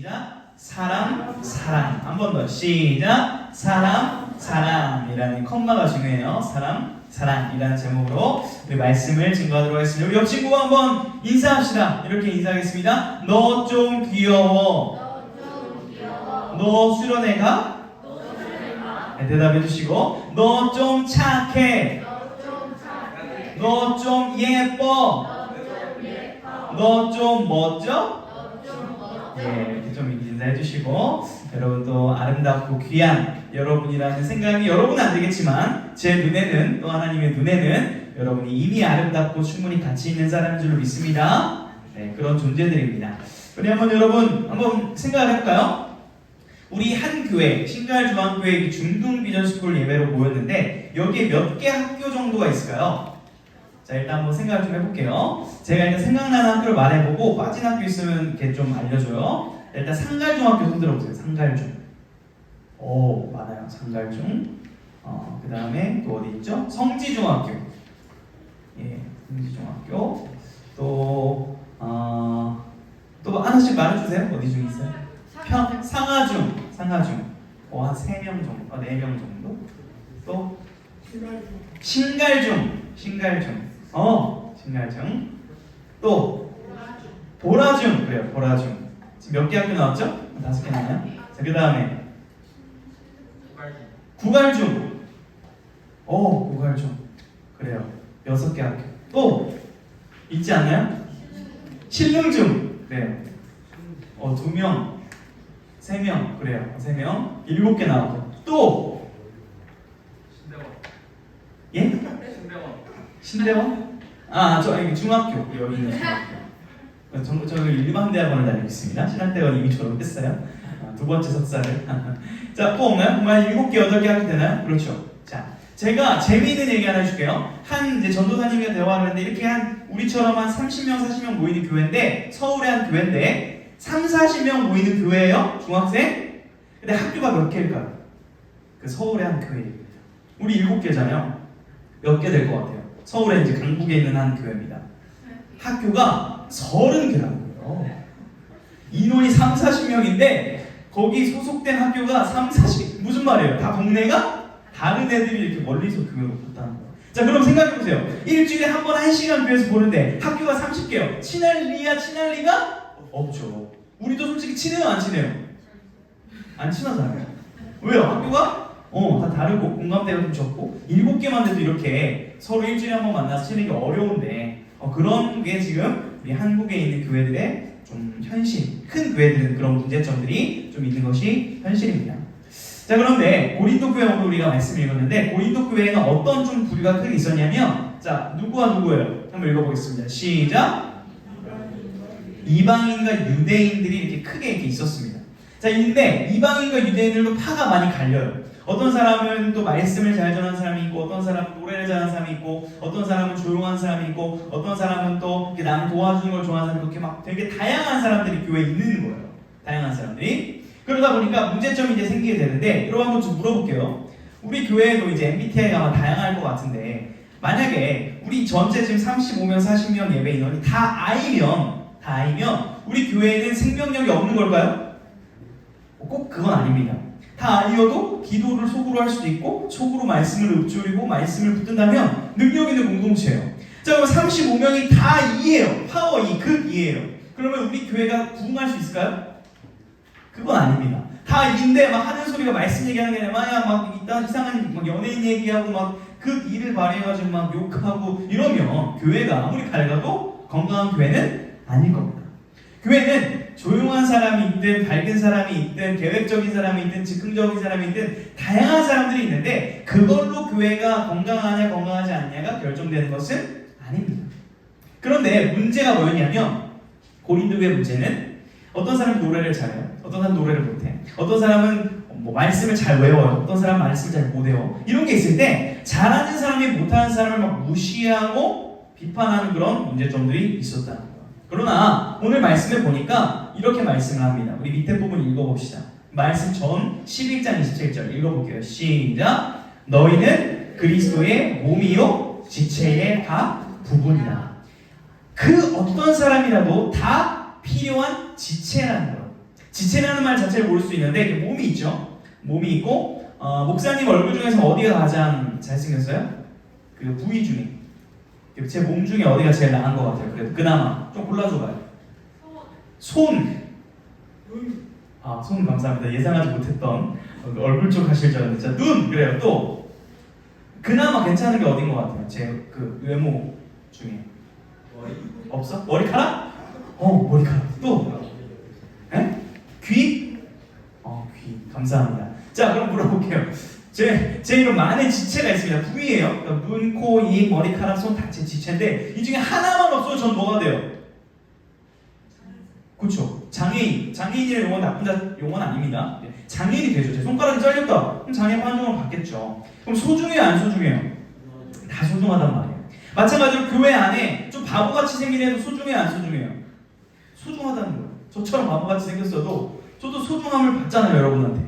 시작. 사람, 사랑. 한 번 더. 시작. 사람, 사랑이라는 컴마가 중요해요. 사람, 사랑이라는 제목으로 우리 말씀을 증거하도록 하겠습니다. 우리 옆 친구와 한번 인사합시다. 이렇게 인사하겠습니다. 너 좀 귀여워. 너 수련회가? 네, 대답해 주시고. 너 좀 착해. 너 좀 예뻐. 너 좀 멋져? 예, 이렇게 좀 인사해 주시고, 여러분 또 아름답고 귀한 여러분이라는 생각이 여러분은 안 되겠지만 제 눈에는, 또 하나님의 눈에는 여러분이 이미 아름답고 충분히 가치 있는 사람인 줄로 믿습니다. 네, 그런 존재들입니다. 그러면 여러분 한번 생각을 해볼까요? 우리 한 교회, 신갈중앙교회 중등비전스쿨 예배로 모였는데 여기에 몇 개 학교 정도가 있을까요? 자, 일단 한번 생각을 좀 해볼게요. 제가 일단 생각나는 학교를 말해보고 빠진 학교 있으면 이렇게 좀 알려줘요. 일단 상갈중학교 손 들어보세요. 상갈중. 오, 많아요. 상갈중. 그 다음에 또 어디 있죠? 성지중학교. 예, 성지중학교. 또 하나씩 말해주세요. 어디 중 있어요? 상하중. 한 3명 정도, 4명 정도. 또 신갈중. 신갈중. 또 보라중. 그래요, 보라중. 지금 몇 개 학교 나왔죠? 5개 나와요. 자, 그 다음에 구갈중. 구갈중. 그래요, 6개 학교. 또 있지 않나요? 신릉중. 그래요. 2명, 3명. 그래요, 3명. 7개 나왔고. 또 신대원. 예? 신대원? 저 중학교. 여기 있는 중학교. 저는 일반대학원을 다니고 있습니다. 신학대원 이미 졸업했어요. 2번째 석사를. 자, 또 없나요? 정말 7개, 8개 하게 되나요? 그렇죠. 자, 제가 재미있는 얘기 하나 해줄게요. 이제 전도사님과 대화를 했는데, 이렇게 우리처럼 한 30명, 40명 모이는 교회인데, 서울의 한 교회인데, 30, 40명 모이는 교회예요? 중학생? 근데 학교가 몇 개일까요? 그 서울의 한 교회입니다. 우리 7개잖아요. 몇 개 될 것 같아요? 서울에 이제 강북에 있는 한 교회입니다. 학교가 30개라고요. 인원이 40명인데 거기 소속된 학교가 40, 무슨 말이에요? 다 동네가 다른 애들이 이렇게 멀리서 교회로 갔다는 거예요. 자, 그럼 생각해보세요. 일주일에 한 번 1시간 교회에서 보는데 학교가 30개요. 친할 리가 없죠. 우리도 솔직히 친해요, 안 친해요? 안 친하잖아요. 왜요? 학교가 다 다르고 공감대가 좀 적고 7개만 돼도 이렇게 서로 일주일에 한 번 만나서 치는 게 어려운데 그런 게 지금 우리 한국에 있는 교회들의 좀 현실, 큰 교회들은 그런 문제점들이 좀 있는 것이 현실입니다. 자, 그런데 고린도 교회 오늘 우리가 말씀을 읽었는데 고린도 교회에는 어떤 좀 부류가 크게 있었냐면, 자, 누구와 누구예요? 한번 읽어보겠습니다. 시작. 이방인과 유대인들이 이렇게 크게 이렇게 있었습니다. 자, 근데 이방인과 유대인들도 파가 많이 갈려요. 어떤 사람은 또 말씀을 잘 전하는 사람이 있고, 어떤 사람은 노래를 잘하는 사람이 있고, 어떤 사람은 조용한 사람이 있고, 어떤 사람은 또 남 도와주는 걸 좋아하는 사람이 있고, 이렇게 막 되게 다양한 사람들이 교회에 있는 거예요. 다양한 사람들이. 그러다 보니까 문제점이 이제 생기게 되는데, 여러분 한번 좀 물어볼게요. 우리 교회에도 이제 MBTI가 아마 다양할 것 같은데, 만약에 우리 전체 지금 35명, 40명 예배 인원이 다 I면 우리 교회에는 생명력이 없는 걸까요? 꼭 그건 아닙니다. 다 I여도 기도를 속으로 할 수도 있고 속으로 말씀을 읊조리고 말씀을 붙든다면 능력 있는 공동체예요. 자, 그럼 35명이 다 E예요. 파워 E, 극 E예요. 그러면 우리 교회가 부흥할 수 있을까요? 그건 아닙니다. 다 E인데 막 하는 소리가 말씀 얘기하는 게 아니라 막 이상한 막 연예인 얘기하고 막 극 E를 발휘해가지고 막 욕하고 이러면 교회가 아무리 밝아도 건강한 교회는 아닐 겁니다. 교회는 조용한 사람이 있든 밝은 사람이 있든 계획적인 사람이 있든 즉흥적인 사람이 있든 다양한 사람들이 있는데 그걸로 교회가 건강하냐 건강하지 않냐가 결정되는 것은 아닙니다. 그런데 문제가 뭐였냐면 고린도교의 문제는 어떤 사람은 노래를 잘해요. 어떤 사람은 노래를 못해. 어떤 사람은 말씀을 잘 외워요. 어떤 사람은 말씀을 잘 못 외워. 이런 게 있을 때 잘하는 사람이 못하는 사람을 막 무시하고 비판하는 그런 문제점들이 있었다는 거예요. 그러나 오늘 말씀을 보니까 이렇게 말씀을 합니다. 우리 밑에 부분 읽어봅시다. 말씀 전 11장 27절 읽어볼게요. 시작. 너희는 그리스도의 몸이요 지체의 다 부분이다. 그 어떤 사람이라도 다 필요한 지체라는 거예요. 지체라는 말 자체를 모를 수 있는데 이게 몸이 있죠. 몸이 있고 목사님 얼굴 중에서 어디가 가장 잘생겼어요? 그 부위 중에 제 몸 중에 어디가 제일 나은 것 같아요? 그래도 그나마 좀 골라줘봐요. 손. 손 감사합니다. 예상하지 못했던 얼굴 쪽 하실 줄 알았는데 눈. 그래요. 또 그나마 괜찮은 게 어딘 것 같아요? 제 그 외모 중에 없어? 머리카락? 머리카락. 또 에? 귀? 귀. 감사합니다. 자, 그럼 물어볼게요. 제 이런 많은 지체가 있습니다. 부위예요. 그러니까 눈, 코, 입, 머리카락, 손 다 제 지체인데 이 중에 하나만 없어도 전 뭐가 돼요? 그렇죠. 장애인. 장애인이라는 용어는 나쁜 용어는 아닙니다. 장애인이 되죠. 제 손가락이 잘렸다. 그럼 장애 판정을 받겠죠. 그럼 소중해요, 안 소중해요? 다 소중하단 말이에요. 마찬가지로 교회 안에 좀 바보같이 생긴 애도 소중해요, 안 소중해요? 소중하다는 거예요. 저처럼 바보같이 생겼어도 저도 소중함을 받잖아요, 여러분한테.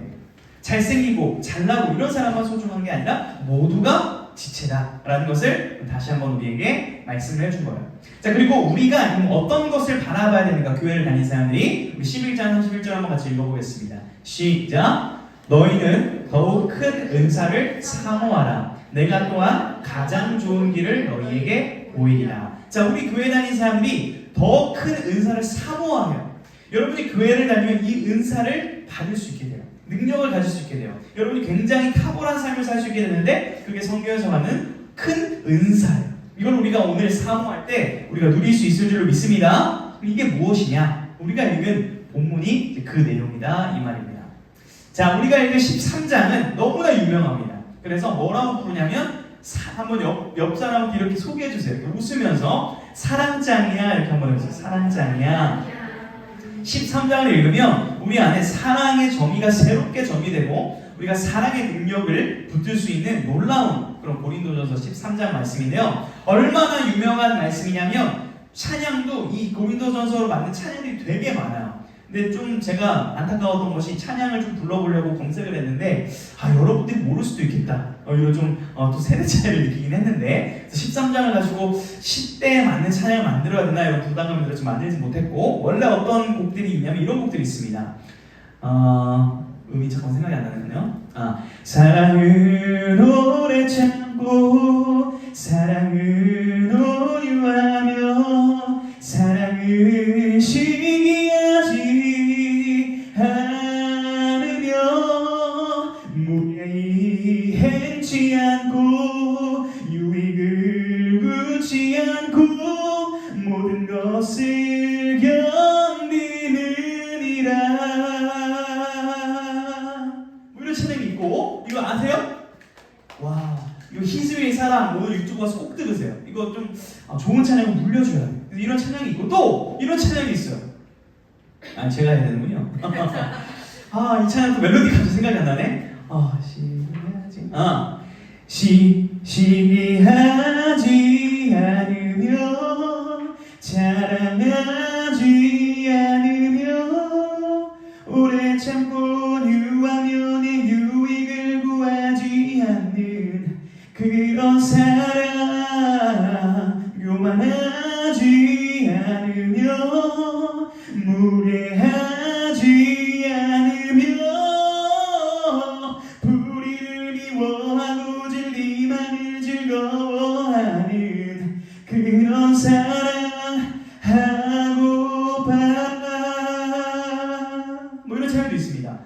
잘생기고 잘나고 이런 사람만 소중한 게 아니라 모두가 지체다라는 것을 다시 한번 우리에게 말씀을 해준 거예요. 자, 그리고 우리가 어떤 것을 바라봐야 되는가? 교회를 다니는 사람들이 11장 31절 한번 같이 읽어보겠습니다. 시작. 너희는 더욱 큰 은사를 사모하라. 내가 또한 가장 좋은 길을 너희에게 보이리라. 자, 우리 교회 다니는 사람들이 더 큰 은사를 사모하면 여러분이 교회를 다니면 이 은사를 받을 수 있게 돼요. 능력을 가질 수 있게 돼요. 여러분이 굉장히 탁월한 삶을 살 수 있게 되는데 그게 성경에서 말하는 큰 은사예요. 이걸 우리가 오늘 사모할 때 우리가 누릴 수 있을 줄로 믿습니다. 이게 무엇이냐? 우리가 읽은 본문이 그 내용이다 이 말입니다. 자, 우리가 읽은 13장은 너무나 유명합니다. 그래서 뭐라고 부르냐면 한번 옆 사람한테 이렇게 소개해 주세요. 이렇게 웃으면서 사랑장이야 이렇게 한번 해보세요. 사랑장이야. 13장을 읽으면 우리 안에 사랑의 정의가 새롭게 정의되고 우리가 사랑의 능력을 붙들 수 있는 놀라운 그런 고린도전서 13장 말씀인데요. 얼마나 유명한 말씀이냐면 찬양도 이 고린도전서로 만든 찬양들이 되게 많아요. 근데 좀 제가 안타까웠던 것이 찬양을 좀 불러보려고 검색을 했는데 여러분들이 모를 수도 있겠다. 이런 좀 또 세대 차이를 느끼긴 했는데 13장을 가지고 10대에 맞는 찬양을 만들어야 되나 이런 부담감이 들어서 만들지 못했고 원래 어떤 곡들이 있냐면 이런 곡들이 있습니다. 음이 잠깐 생각이 안 나네요. 사랑은 오래 참고 사랑은 온유하며 사랑은 시기하지 않으며 무례히 행치 않고 유익을 굳지 않고 모든 것을 견디느니라. 이런 찬양이 있고 이거 아세요? 와, 이거 희수의 사랑 오늘 유튜브 가서 꼭 들으세요. 이거 좀 좋은 찬양을 물려줘야 돼요. 이런 찬양이 있고 또 이런 찬양이 있어요. 제가 해야 되는군요. 이 찬양 또 멜로디가 갑자기 생각이 안 나네. 시기하지 않으며 자랑하지 않으며 오래 참고 유하며 내 유익을 구하지 않는 그런 사랑 교만하지 않으며 무례하지 않으며 불의를 미워하고 진리만을 즐거워하는 그런 사랑하고파. 이런 차이도 있습니다.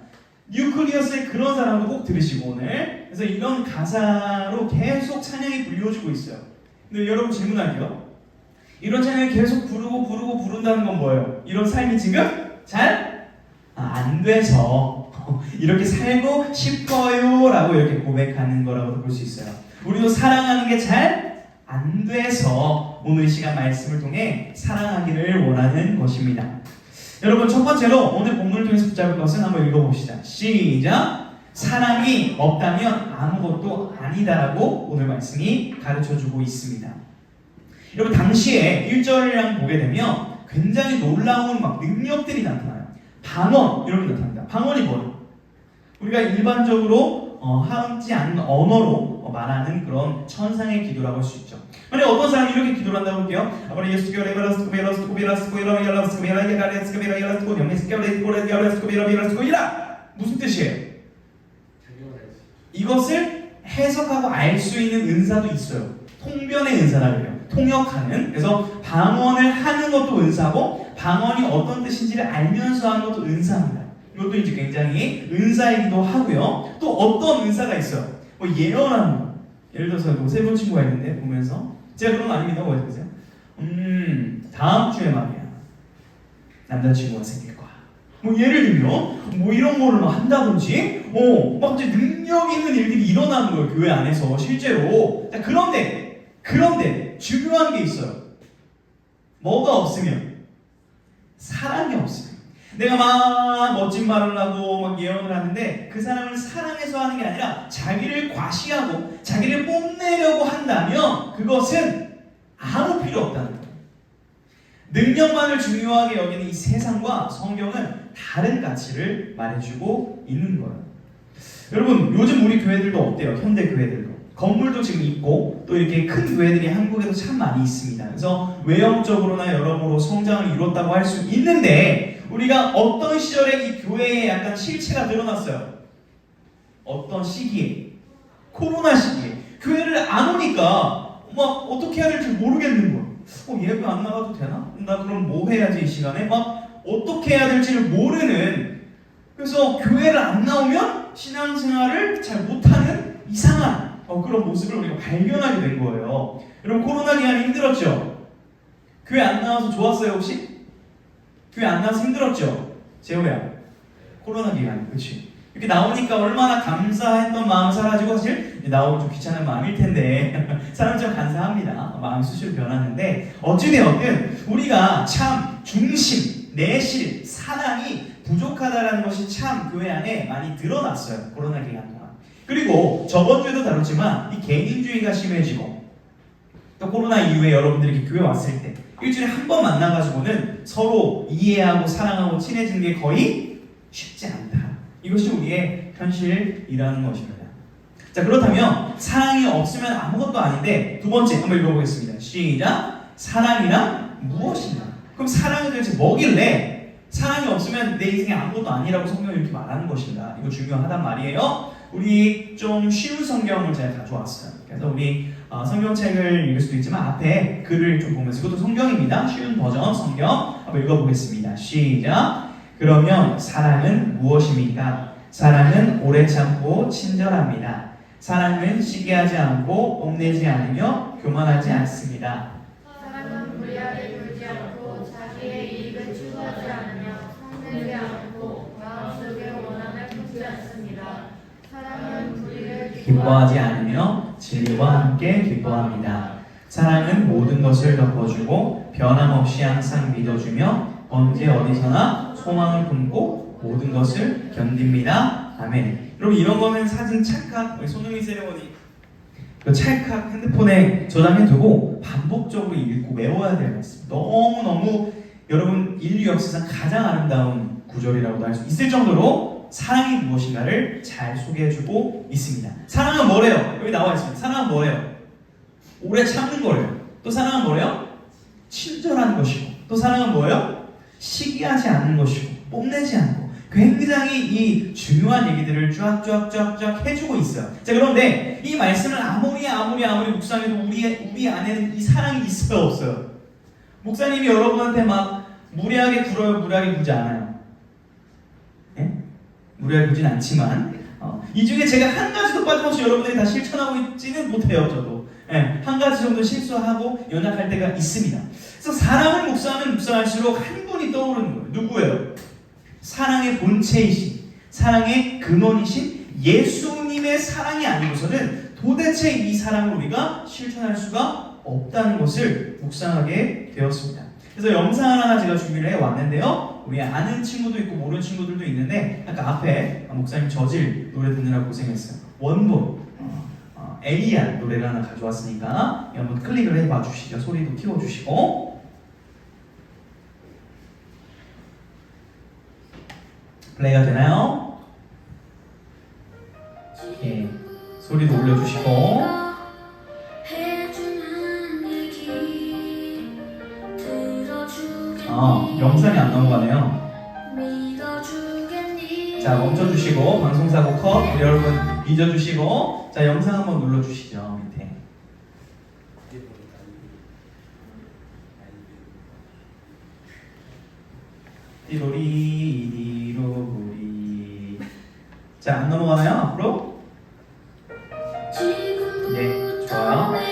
뉴클리어스의 그런 사랑도 꼭 들으시고 오늘 그래서 이런 가사로 계속 찬양이 불려지고 있어요. 근데 여러분 질문할게요. 이런 찬양을 계속 부른다는 건 뭐예요? 이런 삶이 지금 잘 안 돼서 이렇게 살고 싶어요 라고 이렇게 고백하는 거라고 볼 수 있어요. 우리도 사랑하는 게 잘 안 돼서 오늘 이 시간 말씀을 통해 사랑하기를 원하는 것입니다. 여러분 첫 번째로 오늘 본문을 통해서 붙잡을 것은 한번 읽어봅시다. 시작! 사랑이 없다면 아무것도 아니다라고 오늘 말씀이 가르쳐주고 있습니다. 여러분 당시에 1절이랑 보게 되면 굉장히 놀라운 능력들이 나타나요. 방언 이런 게 나타납니다. 방언이 뭐예요? 우리가 일반적으로 하지 않는 언어로 말하는 그런 천상의 기도라고 할 수 있죠. 만약 어떤 사람이 이렇게 기도를 한다고 볼게요. 아버지 예수 그리스도의 무슨 뜻이에요? 이것을 해석하고 알 수 있는 은사도 있어요. 통변의 은사라고 해요. 통역하는. 그래서 방언을 하는 것도 은사고 방언이 어떤 뜻인지를 알면서 하는 것도 은사입니다. 이것도 이제 굉장히 은사이기도 하고요. 또 어떤 은사가 있어요? 뭐 예언하는 거. 예를 들어서 뭐 세 번 친구가 있는데 보면서 제가 그런 거 아닙니다. 뭐 해보세요. 다음 주에 말이야 남자친구가 생길 거야. 뭐 예를 들면 뭐 이런 거를 막 한다든지 막 갑자기 능력 있는 일들이 일어나는 거예요. 교회 안에서 실제로. 자, 그런데 중요한 게 있어요. 뭐가 없으면? 사랑이 없으면. 내가 막 멋진 말을 하고 막 예언을 하는데 그 사람을 사랑해서 하는 게 아니라 자기를 과시하고 자기를 뽐내려고 한다면 그것은 아무 필요 없다는 거예요. 능력만을 중요하게 여기는 이 세상과 성경은 다른 가치를 말해주고 있는 거예요. 여러분 요즘 우리 교회들도 어때요? 현대 교회들도 건물도 지금 있고 또 이렇게 큰 교회들이 한국에도 참 많이 있습니다. 그래서 외형적으로나 여러모로 성장을 이뤘다고 할 수 있는데 우리가 어떤 시절에 이 교회에 약간 실체가 드러났어요. 어떤 시기에? 코로나 시기에 교회를 안 오니까 막 어떻게 해야 될지 모르겠는 거예요. 예배 안 나가도 되나? 나 그럼 뭐 해야지 이 시간에? 막 어떻게 해야 될지를 모르는, 그래서 교회를 안 나오면 신앙생활을 잘 못하는 이상한 그런 모습을 우리가 발견하게 된 거예요. 여러분 코로나 기간이 힘들었죠? 교회 안 나와서 좋았어요 혹시? 교회 안 나와서 힘들었죠? 재호야 코로나 기간 그치? 이렇게 나오니까 얼마나 감사했던 마음 사라지고 사실 나오면 좀 귀찮은 마음일 텐데 사람 좀 감사합니다. 마음 수시로 변하는데 어찌되었든 우리가 참 중심, 내실, 사랑이 부족하다라는 것이 참 교회 안에 많이 드러났어요. 코로나 기간 동안. 그리고 저번 주에도 다뤘지만 이 개인주의가 심해지고 또 코로나 이후에 여러분들이 교회 왔을 때 일주일에 한 번 만나가지고는 서로 이해하고 사랑하고 친해지는 게 거의 쉽지 않다. 이것이 우리의 현실이라는 것입니다. 자, 그렇다면 사랑이 없으면 아무것도 아닌데 두 번째 한번 읽어보겠습니다. 시작. 사랑이란 무엇이냐? 그럼 사랑이 도대체 뭐길래 사랑이 없으면 내 인생에 아무것도 아니라고 성경이 이렇게 말하는 것인가? 이거 중요하단 말이에요. 우리 좀 쉬운 성경을 제가 가져왔어요. 그래서 우리 성경책을 읽을 수도 있지만 앞에 글을 좀 보면서 이것도 성경입니다. 쉬운 버전 성경 한번 읽어보겠습니다. 시작. 그러면 사랑은 무엇입니까? 사랑은 오래 참고 친절합니다. 사랑은 시기하지 않고 뽐내지 않으며 교만하지 않습니다. 사랑은 무리하게 굴지 않고 자기의 이익을 추구하지 않으며 성내지 않고 마음속에 원한을 품지 않습니다. 사랑은 불의를 기뻐하지 않으며 진리와 함께 기뻐합니다. 사랑은 모든 것을 덮어주고 변함없이 항상 믿어주며 언제 어디서나 소망을 품고 모든 것을 견딥니다. 아멘. 여러분 이런 거는 사진 찰칵 손흥민 세레머니 찰칵 핸드폰에 저장해두고 반복적으로 읽고 외워야 될 말씀. 너무너무 여러분 인류 역사상 가장 아름다운 구절이라고도 할 수 있을 정도로 사랑이 무엇인가를 잘 소개해주고 있습니다. 사랑은 뭐래요? 여기 나와 있습니다. 사랑은 뭐래요? 오래 참는 거래요. 또 사랑은 뭐래요? 친절한 것이고. 또 사랑은 뭐예요? 시기하지 않는 것이고 뽐내지 않고. 굉장히 이 중요한 얘기들을 쫙쫙쫙쫙 해주고 있어요. 자, 그런데 이 말씀을 아무리 묵상해도 우리 안에는 이 사랑이 있어요 없어요? 목사님이 여러분한테 막 무리하게 굴어요? 무리하게 굴지 않아요? 예? 무리하게 굴진 않지만 이 중에 제가 한 가지도 빠짐없이 여러분들이 다 실천하고 있지는 못해요. 저도 한 가지 정도 실수하고 연약할 때가 있습니다. 그래서 사랑을 묵상하면 묵상할수록 한 분이 떠오르는 거예요. 누구예요? 사랑의 본체이신, 사랑의 근원이신 예수님의 사랑이 아니고서는 도대체 이 사랑을 우리가 실천할 수가 없다는 것을 묵상하게 되었습니다. 그래서 영상 하나 제가 준비를 해왔는데요. 우리 아는 친구도 있고 모르는 친구들도 있는데 아까 앞에 목사님 저질 노래 듣느라 고생했어요. 원본 엘리야 노래를 하나 가져왔으니까 한번 클릭을 해봐 주시죠. 소리도 키워주시고. 플레이가 되나요? 예, 소리도 올려주시고. 영상이 안 넘어가네요. 자, 멈춰주시고 방송사고 컷. 우리 여러분 잊어주시고. 자, 영상 한번 눌러주시죠. 밑에. 띠로리 띠로리. 자, 안 넘어가나요? 앞으로? 네, 좋아요.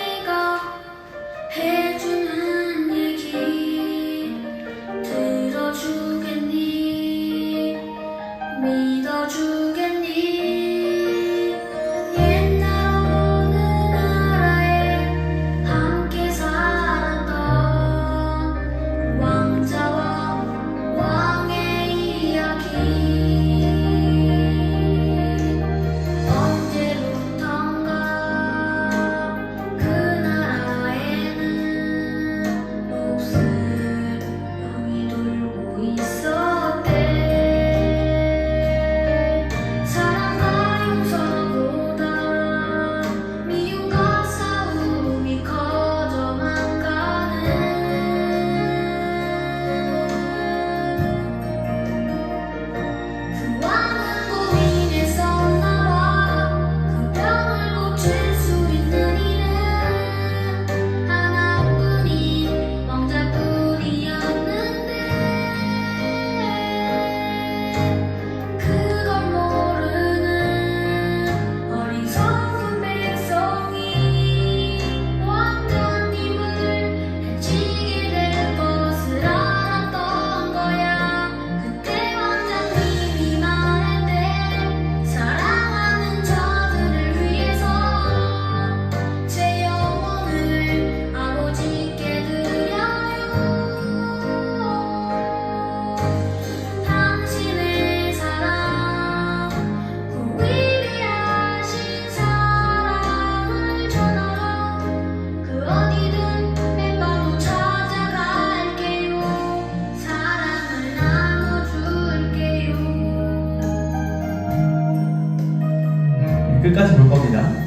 끝까지 볼 겁니다.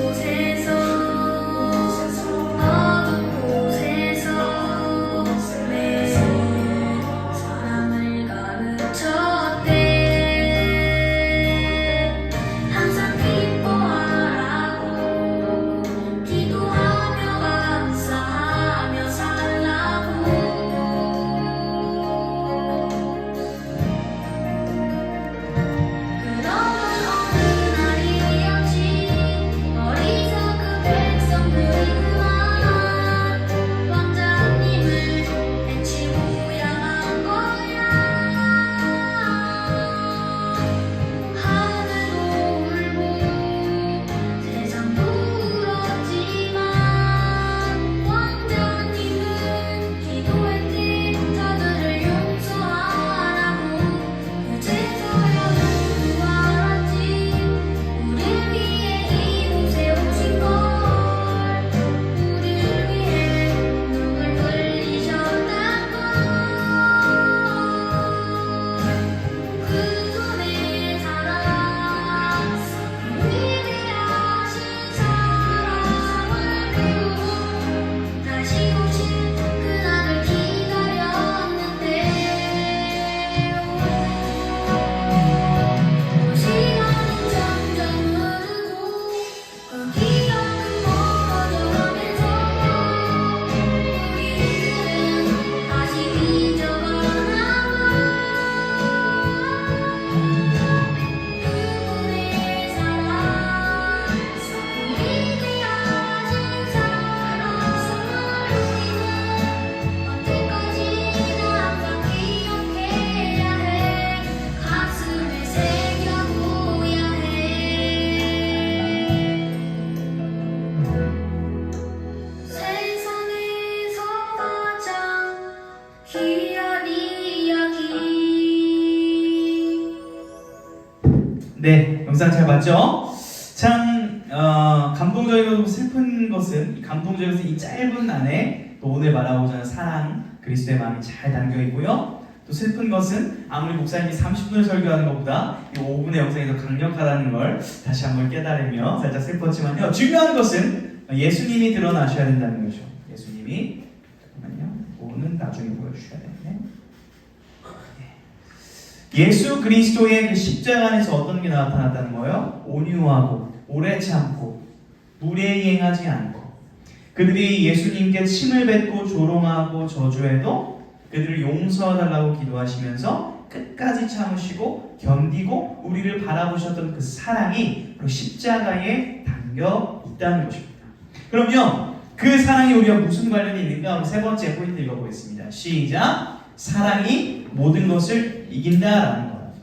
곳에 네, 영상 잘 봤죠? 참 감동적이고 슬픈 것은 이 짧은 안에 또 오늘 말하고자 하는 사랑, 그리스도의 마음이 잘 담겨 있고요. 또 슬픈 것은 아무리 목사님이 30분을 설교하는 것보다 이 5분의 영상이 더 강력하다는 걸 다시 한번 깨달으며 살짝 슬펐지만요. 중요한 것은 예수님이 드러나셔야 된다는 거죠. 예수님이, 잠깐만요. 5분은 나중에 보여주셔야 되네. 예수 그리스도의 그 십자가 안에서 어떤 게 나타났다는 거예요? 온유하고 오래 참고 무례행하지 않고 그들이 예수님께 침을 뱉고 조롱하고 저주해도 그들을 용서해달라고 기도하시면서 끝까지 참으시고 견디고 우리를 바라보셨던 그 사랑이 바로 십자가에 담겨 있다는 것입니다. 그러면 그 사랑이 우리와 무슨 관련이 있는가? 세 번째 포인트 읽어보겠습니다. 시작! 사랑이 모든 것을 이긴다라는 거예요.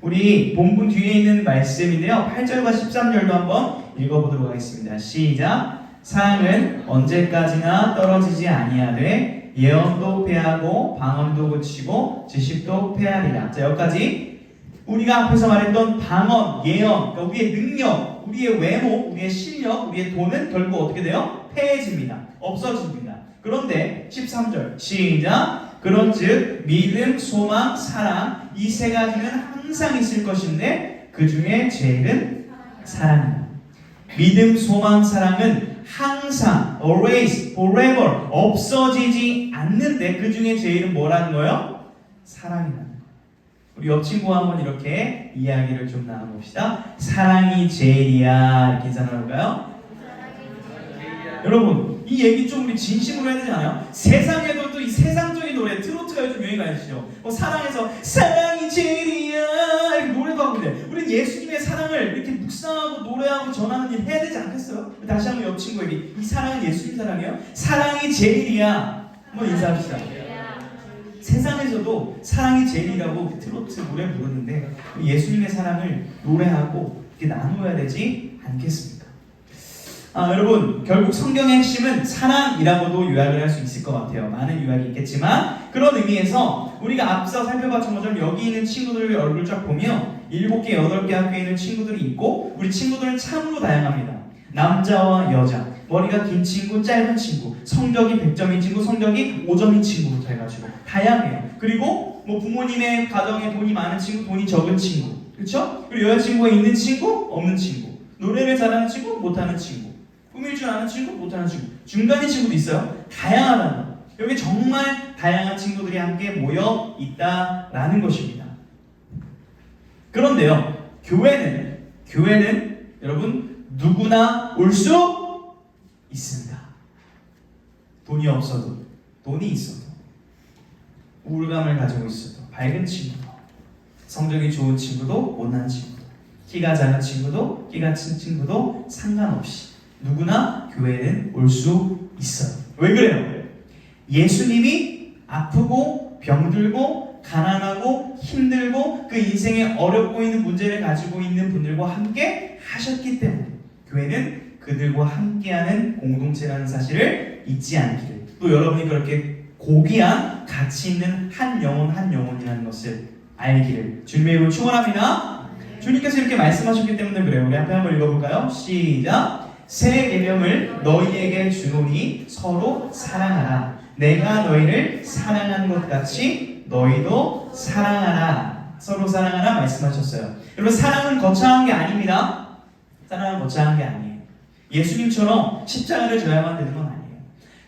우리 본문 뒤에 있는 말씀인데요. 8절과 13절도 한번 읽어보도록 하겠습니다. 시작! 사랑은 언제까지나 떨어지지 아니하되 예언도 패하고 방언도 그치고 지식도 패하리라. 자, 여기까지 우리가 앞에서 말했던 방언, 예언, 그러니까 우리의 능력, 우리의 외모, 우리의 실력, 우리의 돈은 결국 어떻게 돼요? 패해집니다. 없어집니다. 그런데 13절 시작! 그런즉 믿음, 소망, 사랑 이 세 가지는 항상 있을 것인데 그 중에 제일은 사랑이다. 믿음, 소망, 사랑은 항상, always, forever 없어지지 않는데 그 중에 제일은 뭐라는 거예요? 사랑이라는 거예요. 우리 옆 친구와 한번 이렇게 이야기를 좀 나눠봅시다. 사랑이 제일이야. 이렇게 인사 나눠볼까요? 여러분, 이 얘기 좀 우리 진심으로 해야 되지 않아요? 세상에도 또 이 세상적인 노래, 트로트가 요즘 유행이 아니시죠? 사랑에서 사랑이 제일이야 이렇게 노래도 하고 있는데 우리는 예수님의 사랑을 이렇게 묵상하고 노래하고 전하는 일 해야 되지 않겠어요? 다시 한번 옆 친구에게 이 사랑은 예수님 사랑이에요? 사랑이 제일이야. 한번 인사합시다. 세상에서도 사랑이 제일이라고 트로트 노래 부르는데 예수님의 사랑을 노래하고 이렇게 나누어야 되지 않겠습니까? 여러분, 결국 성경의 핵심은 사랑이라고도 요약을 할 수 있을 것 같아요. 많은 요약이 있겠지만 그런 의미에서 우리가 앞서 살펴봤던 것처럼 여기 있는 친구들의 얼굴 쫙 보면 7개, 8개 학교에 있는 친구들이 있고 우리 친구들은 참으로 다양합니다. 남자와 여자, 머리가 긴 친구, 짧은 친구, 성적이 100점인 친구, 성적이 5점인 친구부터 해가지고 다양해요. 그리고 뭐 부모님의 가정에 돈이 많은 친구, 돈이 적은 친구, 그렇죠? 그리고 여자친구가 있는 친구, 없는 친구, 노래를 잘하는 친구, 못하는 친구, 꾸밀 줄 아는 친구, 못하는 친구, 중간인 친구도 있어요. 다양하다는 거. 여기 정말 다양한 친구들이 함께 모여 있다라는 것입니다. 그런데요, 교회는 여러분 누구나 올 수 있습니다. 돈이 없어도, 돈이 있어도, 우울감을 가지고 있어도, 밝은 친구도, 성적이 좋은 친구도, 못난 친구도, 키가 작은 친구도, 끼가 큰 친구도 상관없이 누구나 교회는 올 수 있어요. 왜 그래요? 예수님이 아프고 병들고 가난하고 힘들고 그 인생에 어렵고 있는 문제를 가지고 있는 분들과 함께 하셨기 때문에 교회는 그들과 함께하는 공동체라는 사실을 잊지 않기를, 또 여러분이 그렇게 고귀한 가치 있는 한 영혼이라는 것을 알기를 주님의 이름으로 축원합니다. 주님께서 이렇게 말씀하셨기 때문에 그래요. 우리 앞에 한번 읽어볼까요? 시작! 새 계명을 너희에게 주노니 서로 사랑하라. 내가 너희를 사랑한 것 같이 너희도 사랑하라. 서로 사랑하라 말씀하셨어요. 여러분, 사랑은 거창한 게 아닙니다. 사랑은 거창한 게 아니에요. 예수님처럼 십자가를 져야만 되는 건 아니에요.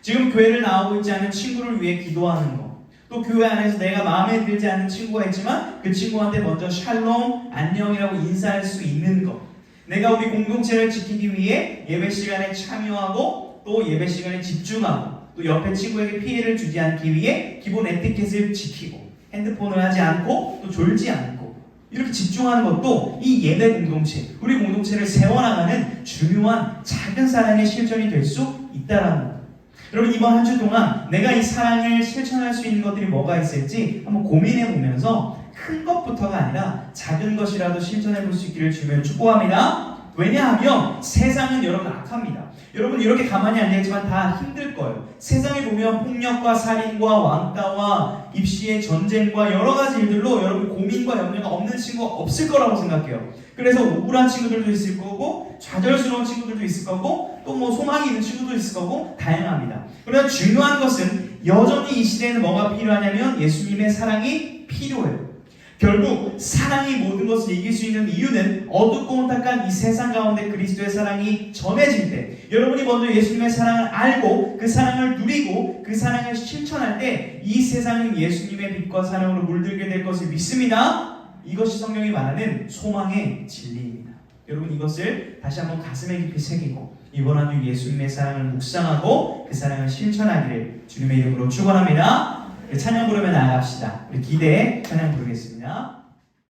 지금 교회를 나오고 있지 않은 친구를 위해 기도하는 거, 또 교회 안에서 내가 마음에 들지 않는 친구가 있지만 그 친구한테 먼저 샬롬, 안녕이라고 인사할 수 있는 거, 내가 우리 공동체를 지키기 위해 예배 시간에 참여하고 또 예배 시간에 집중하고 또 옆에 친구에게 피해를 주지 않기 위해 기본 에티켓을 지키고 핸드폰을 하지 않고 또 졸지 않고 이렇게 집중하는 것도 이 예배 공동체, 우리 공동체를 세워나가는 중요한 작은 사랑의 실천이 될 수 있다라는 거예요. 여러분, 이번 한 주 동안 내가 이 사랑을 실천할 수 있는 것들이 뭐가 있을지 한번 고민해 보면서 큰 것부터가 아니라 작은 것이라도 실천해 볼 수 있기를 주면 축복합니다. 왜냐하면 세상은 여러분 악합니다. 여러분 이렇게 가만히 앉아있지만 다 힘들 거예요. 세상에 보면 폭력과 살인과 왕따와 입시의 전쟁과 여러 가지 일들로 여러분 고민과 염려가 없는 친구가 없을 거라고 생각해요. 그래서 우울한 친구들도 있을 거고 좌절스러운 친구들도 있을 거고 또 뭐 소망이 있는 친구도 있을 거고 다양합니다. 그러나 중요한 것은 여전히 이 시대에는 뭐가 필요하냐면 예수님의 사랑이 필요해요. 결국 사랑이 모든 것을 이길 수 있는 이유는 어둡고 혼탁한 이 세상 가운데 그리스도의 사랑이 전해질 때, 여러분이 먼저 예수님의 사랑을 알고 그 사랑을 누리고 그 사랑을 실천할 때 이 세상은 예수님의 빛과 사랑으로 물들게 될 것을 믿습니다. 이것이 성경이 말하는 소망의 진리입니다. 여러분 이것을 다시 한번 가슴에 깊이 새기고 이번 한 주 예수님의 사랑을 묵상하고 그 사랑을 실천하기를 주님의 이름으로 축원합니다. 찬양 부르며 나아갑시다. 우리 기대에 찬양 부르겠습니다.